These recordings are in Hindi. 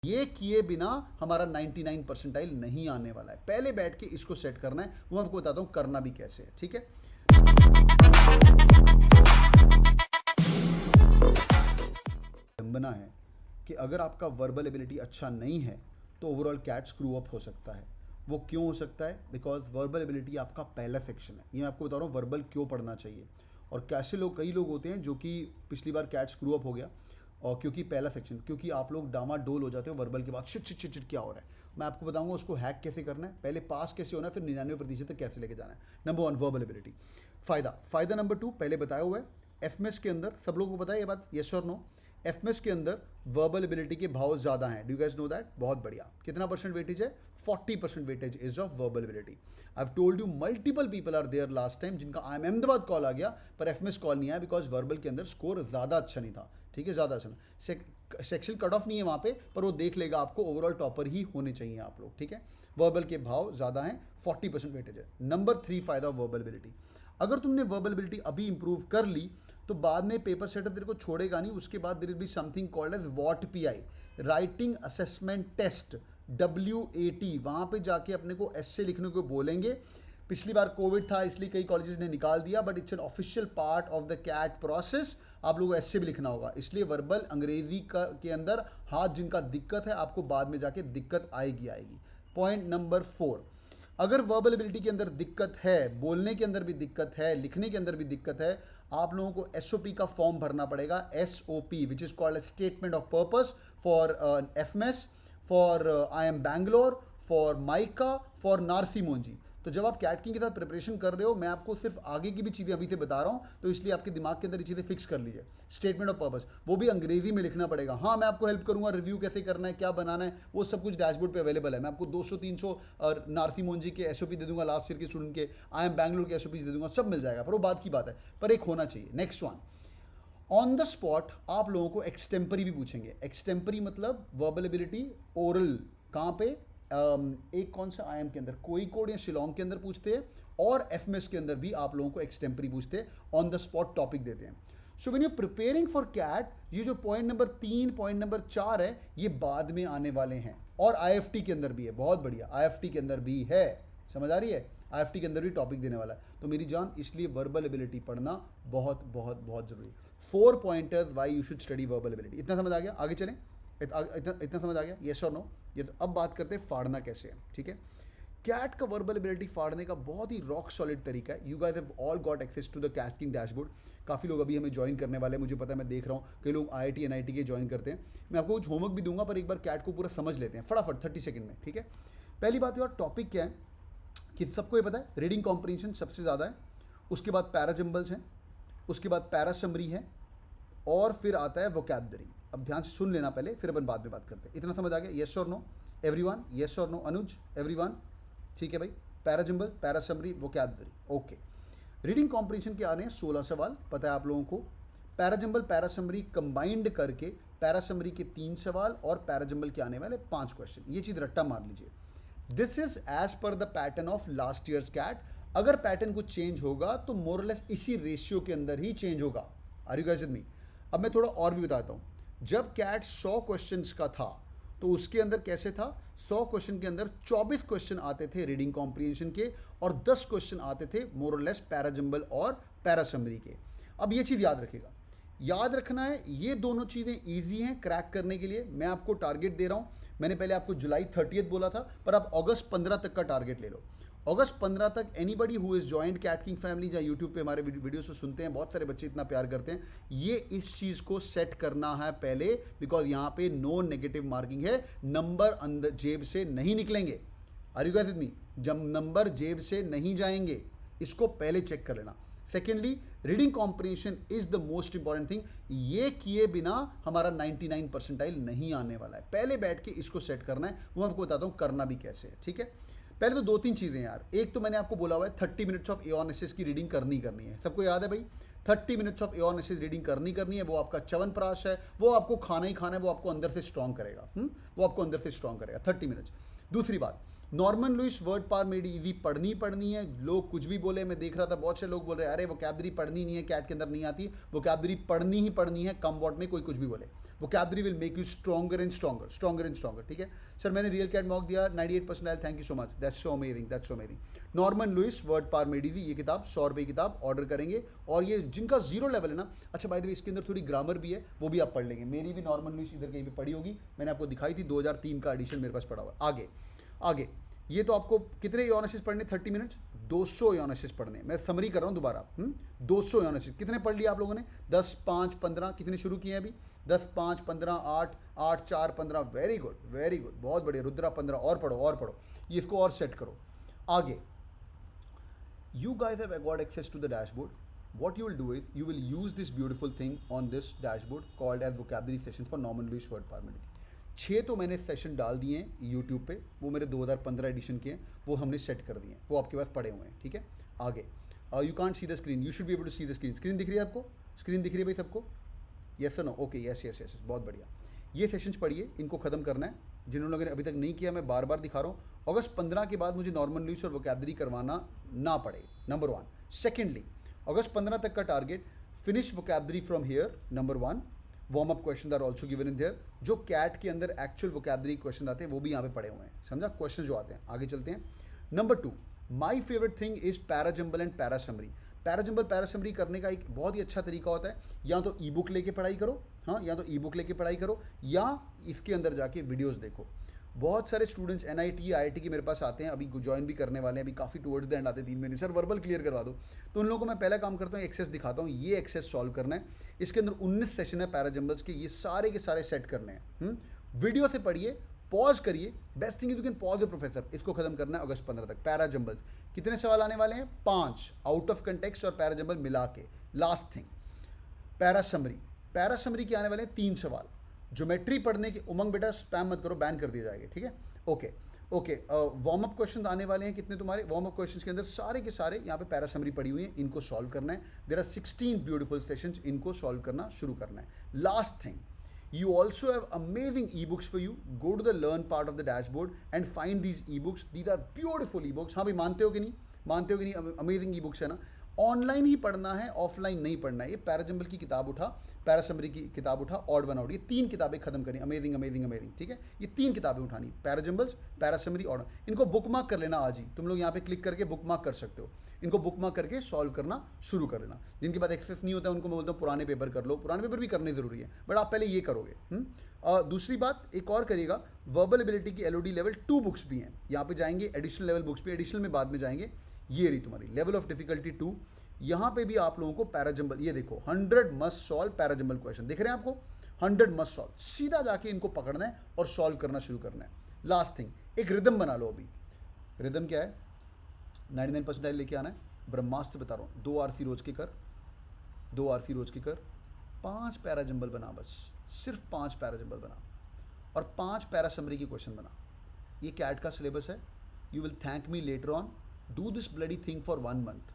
ये किए बिना हमारा 99 परसेंटाइल नहीं आने वाला है। पहले बैठ के इसको सेट करना है, वो आपको बताता हूं करना भी कैसे है। ठीक है, बना है कि अगर आपका वर्बल एबिलिटी अच्छा नहीं है तो ओवरऑल कैट स्क्रू अप हो सकता है। वो क्यों हो सकता है? बिकॉज वर्बल एबिलिटी आपका पहला सेक्शन है। ये मैं आपको बता रहा हूँ वर्बल क्यों पढ़ना चाहिए। और कैसे लोग, कई लोग होते हैं जो कि पिछली बार कैट स्क्रू अप हो गया, और क्योंकि पहला सेक्शन, क्योंकि आप लोग डामाडोल हो जाते हो वर्बल के बाद, शिट शिट शिट शिट क्या हो रहा है। मैं आपको बताऊंगा उसको हैक कैसे करना है, पहले पास कैसे होना है, फिर 99% तक कैसे लेके जाना है। Number 1 verbal ability. फ़ायदा नंबर 2 पहले बताया हुआ है। एफएमएस के अंदर सब लोगों को पता है ये बात, यस और नो? एफएमएस के अंदर वर्बल एबिलिटी के भाव ज़्यादा हैं। Do you guys know that? बहुत बढ़िया। कितना परसेंट वेटेज है? 40% weightage is of verbal ability. I have told you multiple people are there last time जिनका आई एम अहमदाबाद कॉल आ गया पर एफएमएस कॉल नहीं आया, बिकॉज वर्बल के अंदर स्कोर ज़्यादा अच्छा नहीं था। ठीक है, ज़्यादा अच्छा नहीं, सेक्शन कट ऑफ नहीं है वहाँ पे, पर वो देख लेगा आपको, ओवरऑल टॉपर ही होने चाहिए आप लोग। ठीक है, वर्बल के भाव ज़्यादा हैं, 40% वेटेज है। नंबर 3 फायदा वर्बल एबिलिटी, अगर तुमने वर्बल एबिलिटी अभी इंप्रूव कर ली तो बाद में पेपर सेटर तेरे को छोड़ेगा नहीं। उसके बाद there will be something called as वॉट PI, writing assessment test, WAT। वहाँ पे जाके अपने को एस्से लिखने को बोलेंगे। पिछली बार कोविड था इसलिए कई कॉलेजेस ने निकाल दिया, but it's an official part of the CAT process. आप लोगों को एस्से भी लिखना होगा, इसलिए वर्बल अंग्रेजी के अंदर हाथ जिनका दिक्कत है, आपको बाद में जाके दिक्कत आएगी। पॉइंट नंबर 4, अगर वर्बल एबिलिटी के अंदर दिक्कत है, बोलने के अंदर भी दिक्कत है, लिखने के अंदर भी दिक्कत है, आप लोगों को SOP का फॉर्म भरना पड़ेगा। SOP which is called statement of purpose for FMS, for IIM Bangalore, for MICA, for Narsee Monjee. तो जब आप कैटकिंग के साथ प्रिपरेशन कर रहे हो, मैं आपको सिर्फ आगे की भी चीज़ें अभी से बता रहा हूँ, तो इसलिए आपके दिमाग के अंदर ये चीज़ें फिक्स कर लीजिए। स्टेटमेंट ऑफ पर्पस वो भी अंग्रेजी में लिखना पड़ेगा। हाँ, मैं आपको हेल्प करूँगा, रिव्यू कैसे करना है, क्या बनाना है, वो सब कुछ डैशबोर्ड पे अवेलेबल है। मैं आपको 200-300 और नारसी मोंजी के SOP दे दूंगा, लास्ट ईयर के स्टूडेंट के IIM बैंगलोर के SOP दे दूंगा, सब मिल जाएगा। पर वो बात की बात है, पर एक होना चाहिए। Next one, on the spot आप लोगों को एक्सटेम्परी भी पूछेंगे। एक्सटेम्परी मतलब वर्बल एबिलिटी ओरल, कहाँ पे? एक कौन सा IIM के अंदर, कोईकोड या शिलोंग के अंदर पूछते हैं, और एफएमएस के अंदर भी आप लोगों को एक्सटेम्परी पूछते हैं, ऑन द स्पॉट टॉपिक देते हैं। So when you preparing for CAT, ये जो पॉइंट नंबर 3, पॉइंट नंबर 4 है, ये बाद में आने वाले हैं। और IFT के अंदर भी है, बहुत बढ़िया, IFT के अंदर भी है, समझ आ रही है? IFT के अंदर भी टॉपिक देने वाला है। तो मेरी जान, इसलिए वर्बल एबिलिटी पढ़ना बहुत बहुत बहुत जरूरी है। 4 pointers why you should study verbal ability. इतना समझ आ गया? आगे चलें? इतना समझ आ गया, येस और नो? ये तो अब बात करते हैं फाड़ना कैसे है। ठीक है, कैट का वर्बल एबिलिटी फाड़ने का बहुत ही रॉक सॉलिड तरीका है। You guys have all got access to the CatKing dashboard. काफ़ी लोग अभी हमें ज्वाइन करने वाले हैं, मुझे पता है, मैं देख रहा हूँ कई लोग IIT NIT के ज्वाइन करते हैं। मैं आपको कुछ होमवर्क भी दूंगा, पर एक बार कैट को पूरा समझ लेते हैं फटाफट 30 सेकंड में। ठीक है, पहली बात यार, टॉपिक क्या है कि सबको ये पता है, रीडिंग कॉम्प्रिहेंशन सबसे ज़्यादा है, उसके बाद पैराजम्बल्स हैं, उसके बाद पैरासमरी है, और फिर आता है वोकैबलरी। अब ध्यान से सुन लेना पहले, फिर अपन बाद में बात करते हैं। इतना समझ आ गया? येस और नो एवरीवन? येस और नो अनुज? एवरीवन? ठीक है भाई, parajumble, parasummary, vocabulary, okay. Reading comprehension के आ रहे हैं 16 सवाल, पता है आप लोगों को। पैराजम्बल पैरासमरी कंबाइंड करके पैरासमरी के 3 सवाल और पैराजम्बल के आने वाले 5 क्वेश्चन, ये चीज़ रट्टा मार लीजिए। This is as per the pattern of last years CAT. अगर पैटर्न कुछ चेंज होगा तो मोरलेस इसी रेशियो के अंदर ही चेंज होगा। Are you guys with me? अब मैं थोड़ा और भी बताता हूँ। जब कैट 100 क्वेश्चंस का था तो उसके अंदर कैसे था? 100 क्वेश्चन के अंदर 24 क्वेश्चन आते थे रीडिंग कॉम्प्रिहेंशन के, और 10 क्वेश्चन आते थे मोर और लेस पैराजम्बल और पैरासमरी के। अब ये चीज़ याद रखिएगा, याद रखना है, ये दोनों चीज़ें ईजी हैं क्रैक करने के लिए। मैं आपको टारगेट दे रहा हूँ, मैंने पहले आपको जुलाई 30 बोला था, पर आप अगस्त 15 तक का टारगेट ले लो। अगस्त 15 तक anybody who is joined CatKing family, या यूट्यूब पे हमारे वीडियोस को सुनते हैं, बहुत सारे बच्चे इतना प्यार करते हैं, ये इस चीज़ को सेट करना है पहले, बिकॉज यहाँ पे नो नेगेटिव मार्किंग है, नंबर अंदर जेब से नहीं निकलेंगे। Are you guys with me? जब नंबर जेब से नहीं जाएंगे, इसको पहले चेक कर लेना। Secondly, reading comprehension is the most important thing. ये किए बिना हमारा 99 परसेंटाइल नहीं आने वाला है। पहले बैठ के इसको सेट करना है, वो आपको बताता हूँ करना भी कैसे है। ठीक है, पहले तो 2-3 चीज़ें यार। एक तो मैंने आपको बोला हुआ है 30 मिनट्स ऑफ एओर्निसिस की रीडिंग करनी है, सबको याद है भाई? 30 मिनट्स ऑफ एओर्निसिस रीडिंग करनी है। वो आपका च्यवनप्राश है, वो आपको खाना ही खाना है, वो आपको अंदर से स्ट्रॉन्ग करेगा। वो आपको अंदर से स्ट्रॉन्ग करेगा 30 मिनट्स। दूसरी बात, Norman Lewis word power made easy पढ़नी है। लोग कुछ भी बोले, मैं देख रहा था बहुत से लोग बोल रहे हैं अरे वोकैबुलरी पढ़नी नहीं है, कैट के अंदर नहीं आती। वोकैबुलरी पढ़नी ही पढ़नी है, कम वर्ड में कोई कुछ भी बोले। Vocabulary will make you stronger and stronger. ठीक है सर, मैंने रियल कैट मॉक दिया 98% आया, thank you so much, that's so amazing. Norman Lewis word power made easy, ये किताब 100 रुपये की किताब ऑर्डर करेंगे। और ये जिनका जीरो लेवल है ना, अच्छा बाय द वे इसके अंदर थोड़ी ग्रामर भी है, वो भी आप पढ़ लेंगे। मेरी भी नॉर्मन लुइस इधर कहीं पे पढ़ी होगी, मैंने आपको दिखाई थी, 2003 का एडिशन मेरे पास पड़ा हुआ। आगे ये तो आपको कितने योनासिस पढ़ने, 30 मिनट्स 200 योनासिस पढ़ने। मैं समरी कर रहा हूँ दोबारा। 200 योनासिस कितने पढ़ लिया आप लोगों ने? 10, 5, 15 कितने शुरू किए हैं अभी? 10, 5, 15, 8, 8, 4, 15। वेरी गुड, बहुत बढ़िया। रुद्रा 15 और पढ़ो, ये इसको और सेट करो। आगे you guys have got access to the dashboard. What you will do is you will use this beautiful thing on this dashboard called as vocabulary sessions for Norman Lewis word permanently. 6 तो मैंने सेशन डाल दिए हैं यूट्यूब पे, वो मेरे 2015 एडिशन के हैं, वो हमने सेट कर दिए हैं, वो आपके पास पड़े हुए हैं। ठीक है, आगे you can't see the screen, you should be able to see the screen. Screen दिख रही है आपको? स्क्रीन दिख रही है भाई सबको? यस और नो? ओके, यस, बहुत बढ़िया। ये सेशंस पढ़िए, इनको ख़त्म करना है। जिन लोगों ने अभी तक नहीं किया, मैं बार बार दिखा रहा हूँ। अगस्त 15 के बाद मुझे नॉर्मन लुइस और वोकैबुलरी करवाना ना पड़े, नंबर 1। सेकेंडली, अगस्त 15 तक का target, finish vocabulary from here, number 1। Warm up question are also given in there. जो कैट के अंदर एक्चुअल वोकैबुलरी क्वेश्चन आते हैं वो भी यहाँ पे पड़े हुए हैं, समझा? क्वेश्चन जो आते हैं, आगे चलते हैं। Number 2, my favourite thing is parajumble and parasummary. Parajumble parasummary करने का एक बहुत ही अच्छा तरीका होता है, या तो ई बुक लेके पढ़ाई करो, हाँ, या तो ई बुक लेके पढ़ाई करो, या इसके अंदर जाके वीडियोस देखो। बहुत सारे स्टूडेंट्स NIT IIT के मेरे पास आते हैं, अभी ज्वाइन भी करने वाले हैं, अभी काफ़ी टुवर्ड्स द एंड आते हैं, 3 महीने, सर वर्बल क्लियर करवा दो। तो उन लोगों को मैं पहला काम करता हूँ, एक्सेस दिखाता हूँ, ये एक्सेस सॉल्व करना है। इसके अंदर 19 सेशन है पैराजम्बल्स के, ये सारे के सारे सेट करने हैं। वीडियो से पढ़िए, पॉज करिए। Best thing you can pause the professor. इसको खत्म करना है अगस्त 15 तक। पैराजम्बल्स कितने सवाल आने वाले हैं? 5 आउट ऑफ कंटेक्स्ट और पैराजम्बल मिला के। लास्ट थिंग, पैरासमरी के आने वाले हैं 3 सवाल। ज्योमेट्री पढ़ने के, उमंग बेटा स्पैम मत करो, बैन कर दिया जाएगा, ठीक है? ओके, वार्म अप क्वेश्चन आने वाले हैं कितने तुम्हारे? वार्म अप क्वेश्चंस के अंदर सारे के सारे यहाँ पे पैरासमरी पड़ी हुई है, इनको सॉल्व करना है। देयर आर 16 ब्यूटीफुल सेशंस, इनको सॉल्व करना शुरू करना है। Last thing, you also have amazing ebooks for you. Go to the learn part of the dashboard and find these ebooks. These are beautiful ebooks. हाँ भाई, मानते हो कि नहीं? अमेजिंग ebooks है ना? ऑनलाइन ही पढ़ना है, ऑफलाइन नहीं पढ़ना है। ये पैराजम्बल की किताब उठा, पैरासमरी की किताब उठा, ऑड वन आउट, ये 3 किताबें खत्म करें। अमेजिंग, ठीक है? ये 3 किताबें उठानी, पैराजम्बल्स, पैरासमरी, ऑड। इनको बुकमार्क कर लेना आज ही। तुम लोग यहाँ पे क्लिक करके बुकमार्क कर सकते हो। इनको बुकमार्क करके सॉल्व करना शुरू कर लेना। जिनके पास एक्सेस नहीं होता है उनको मैं बोलता हूँ पुराने पेपर कर लो। पुराने पेपर भी करने ज़रूरी है, बट आप पहले ये करोगे। दूसरी बात एक और करिएगा, वर्बल एबिलिटी की LOD लेवल 2 बुक्स भी हैं। यहाँ पे जाएंगे एडिशनल लेवल बुक्स पे, एडिशनल में बाद में जाएंगे। ये रही तुम्हारी लेवल ऑफ डिफिकल्टी 2। यहाँ पे भी आप लोगों को पैराजम्बल, ये देखो 100 मस्ट सॉल्व पैराजम्बल क्वेश्चन दिख रहे हैं आपको? 100 मस्ट सॉल्व, सीधा जाके इनको पकड़ना है और सॉल्व करना शुरू करना है। लास्ट थिंग, एक रिदम बना लो। अभी रिदम क्या है? 99% लेके आना है। ब्रह्मास्त्र बता रहा हूँ, 2 RC रोज के कर, 2 RC रोज के कर, 5 पैराजम्बल बना, बस सिर्फ 5 पैराजम्बल बना और 5 पैरासमरी की क्वेश्चन बना। ये कैट का सिलेबस है। You will thank me later on. Do this bloody thing for 1 month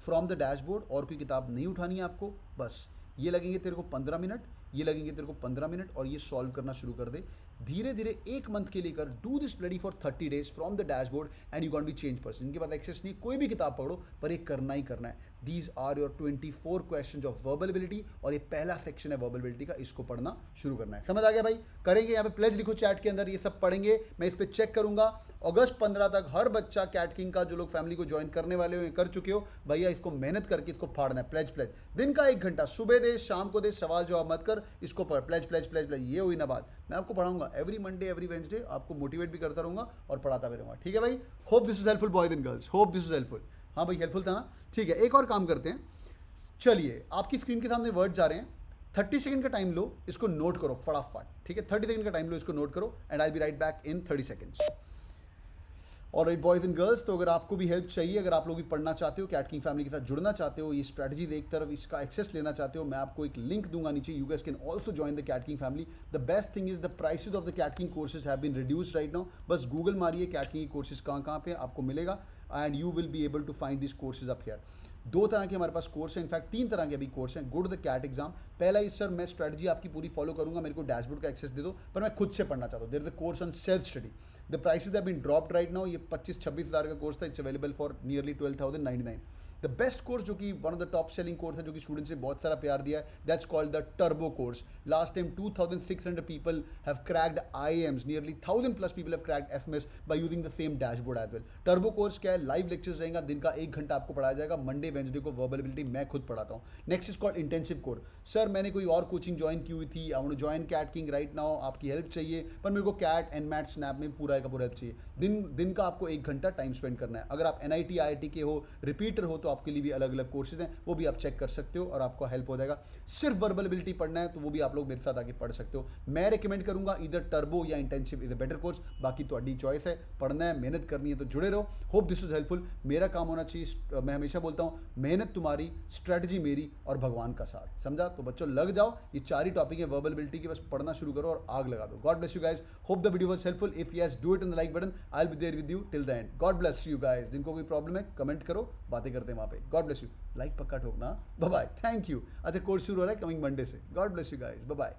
from the dashboard. और कोई किताब नहीं उठानी है आपको, बस ये लगेंगे तेरे को 15 मिनट, ये लगेंगे तेरे को 15 मिनट, और ये सॉल्व करना शुरू कर दे। धीरे धीरे 1 मंथ के लिए कर। Do this bloody for 30 days from the dashboard and you gonna be change person. जिनके पास एक्सेस नहीं, कोई भी किताब पढ़ो, पर ये करना ही करना है। These are your 24 question of verbal ability, और ये पहला सेक्शन है वर्बल एबिलिटी का, इसको पढ़ना शुरू करना है। समझ आ गया भाई? करेंगे। यहाँ पे प्लेज लिखो चैट के अंदर, ये सब पढ़ेंगे, मैं इस पर चेक करूंगा। अगस्त 15 तक हर बच्चा कैट किंग का, जो लोग फैमिली को ज्वाइन करने वाले हो, कर चुके हो भैया, इसको मेहनत करके इसको फाड़ना है। प्लेज दिन का 1 घंटा, सुबह दे शाम को दे, सवाल जवाब मत कर, इसको पढ़। प्लेज। ये हुई ना बात। मैं आपको पढ़ाऊंगा एवरी मंडे एवरी वेंसडे, आपको मोटिवेट भी करता रहूंगा और पढ़ाता भी रहूंगा, ठीक है भाई? Hope this is helpful boys and girls, hope this is helpful. हाँ भाई, हेल्पफुल था ना? ठीक है, एक और काम करते हैं। चलिए, आपकी स्क्रीन के सामने वर्ड जा रहे हैं। 30 सेकंड का टाइम लो, इसको नोट करो फटाफट, ठीक है? 30 सेकंड का टाइम लो, इसको नोट करो, and I be right back in 30 seconds. Alright boys and girls, तो अगर आपको भी हेल्प चाहिए, अगर आप लोग भी पढ़ना चाहते हो, कैट किंग फैमिली के साथ जुड़ना चाहते हो, ये स्ट्रैटेजी एक तरफ, इसका एक्सेस लेना चाहते हो, मैं आपको एक लिंक दूंगा नीचे। You guys can also join the CAT King family. The best thing is the prices of the CAT King courses have been reduced right now. बस गूगल मारिए कैट किंग कोर्सेज कहाँ पे आपको मिलेगा, and you will be able to find this courses up here. 2 तरह के हमारे पास कोर्स हैं, इनफैक्ट 3 तरह के अभी कोर्स हैं। Go to the CAT exam. पहला इज सर मैं स्ट्रेटजी आपकी पूरी फॉलो करूंगा, मेरे को डैशबोर्ड का एक्सेस दे दो, पर मैं खुद से पढ़ना चाहता हूँ। There is a course on self study. The prices have been dropped right now. ये 25-26 हज़ार का कोर्स था, it's available for nearly 12,099। The best course जो कि one of the top selling course है, जो कि स्टूडेंट्स ने बहुत सारा प्यार दिया है, that's called the turbo course. Last time 2600 people have cracked IIMs, nearly 1000+ people have cracked FMS by using the same dashboard as well. Turbo course क्या है? लाइव लेक्चर्स रहेगा, दिन का 1 घंटा आपको पढ़ाया जाएगा। मंडे वेंसडे को वर्बल एबिलिटी मैं खुद पढ़ाता हूँ। Next is called intensive course. Sir मैंने कोई और कोचिंग ज्वाइन की हुई थी, I want to join CAT King right now, आपकी हेल्प चाहिए, पर मेरे को कैट एनमैट स्नैप में पूरा का पूरा हेल्प चाहिए। दिन का आपको 1 घंटा टाइम स्पेंड करना है। अगर आप NIT IIT के हो, रिपीटर हो, तो आपके लिए भी अलग अलग कोर्सेज हैं, वो भी आप चेक कर सकते हो और आपको हेल्प हो जाएगा। सिर्फ वर्बल एबिलिटी पढ़ना है तो वो भी आप लोग मेरे साथ आके पढ़ सकते हो। मैं रिकमेंड करूंगा इधर टर्बो या intensive is a better course, बाकी ਤੁਹਾਡੀ चॉइस है। पढ़ना है, मेहनत करनी है तो जुड़े रहो। Hope this is helpful. मेरा काम होना चाहिए, मैं हमेशा बोलता हूँ, मेहनत तुम्हारी, स्ट्रेटजी मेरी और भगवान का साथ। समझा? तो बच्चों लग जाओ, ये 4 ही टॉपिक है वर्बल एबिलिटी के, बस पढ़ना शुरू करो और आग लगा दो। God bless you guys. Hope the video was helpful. If yes, do it on the like button. I will be there with you till the end. God bless you guys. जिनको कोई प्रॉब्लम है कमेंट करो, बातें करते हैं वहाँ पे। God bless you. लाइक पक्का ठोकना। Bye bye, thank you. अच्छा कोर्स शुरू हो रहा है कमिंग मंडे से। God bless you guys, bye bye.